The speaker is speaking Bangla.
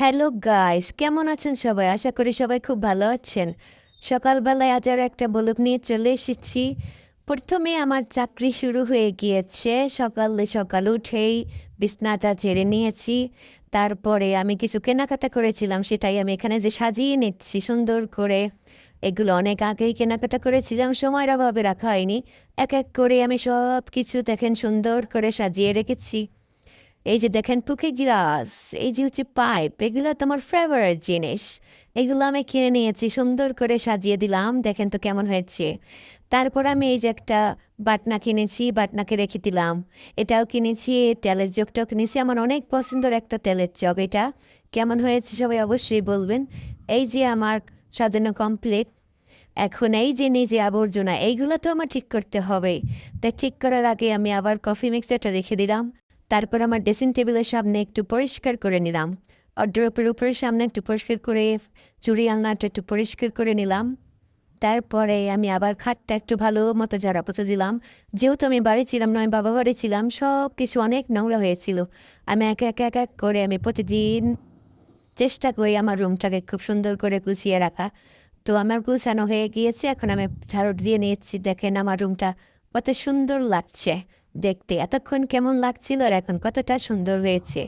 হ্যালো গাইস, কেমন আছেন সবাই? আশা করি সবাই খুব ভালো আছেন। সকালবেলায় আজ আর একটা ব্লগ নিয়ে চলে এসেছি। প্রথমে আমার চাকরি শুরু হয়ে গিয়েছে। সকালে সকালে উঠেই বিছনাটা ঝেড়ে নিয়েছি। তারপরে আমি কিছু কেনাকাটা করেছিলাম, সেটাই আমি এখানে যে সাজিয়ে নিচ্ছি সুন্দর করে। এগুলো অনেক আগেই কেনাকাটা করেছিলাম, সময়ের অভাবে রাখা হয়নি। এক এক করে আমি সব কিছু দেখেন সুন্দর করে সাজিয়ে রেখেছি। এই যে দেখেন টুকি গ্লাস, এই যে হচ্ছে পাইপ, এগুলো তো আমার ফেভারিট জিনিস। এগুলো আমি কিনে নিয়েছি, সুন্দর করে সাজিয়ে দিলাম, দেখেন তো কেমন হয়েছে। তারপর আমি এই যে একটা বাটনা কিনেছি, বাটনাকে রেখে দিলাম। এটাও কিনেছি, তেলের জগটাও কিনেছি, আমার অনেক পছন্দের একটা তেলের জগ এটা। কেমন হয়েছে সবাই অবশ্যই বলবেন। এই যে আমার সাজানো কমপ্লিট। এখন এই যে নিজে আবর্জনা এইগুলো তো আমার ঠিক করতে হবে। তাই ঠিক করার আগে আমি আবার কফি মিক্সারটা রেখে দিলাম। তারপর আমার ড্রেসিং টেবিলের সামনে একটু পরিষ্কার করে নিলাম। অড্রপের উপরের সামনে একটু পরিষ্কার করে, চুড়ি আলনাটা একটু পরিষ্কার করে নিলাম। তারপরে আমি আবার খাটটা একটু ভালো মতো ঝাড়া পোছা দিলাম। যেহেতু আমি বাড়ি ছিলাম না, আমি বাবা বাড়ি ছিলাম, সব কিছু অনেক নোংরা হয়েছিল। আমি এক এক এক এক করে আমি প্রতিদিন চেষ্টা করি আমার রুমটাকে খুব সুন্দর করে গুছিয়ে রাখা। তো আমার গুছানো হয়ে গিয়েছে, এখন আমি ঝাড়ু দিয়ে নিচ্ছি। দেখেন আমার রুমটা কত সুন্দর লাগছে দেখতে। এতক্ষণ কেমন লাগছিল আর এখন কতটা সুন্দর হয়েছে।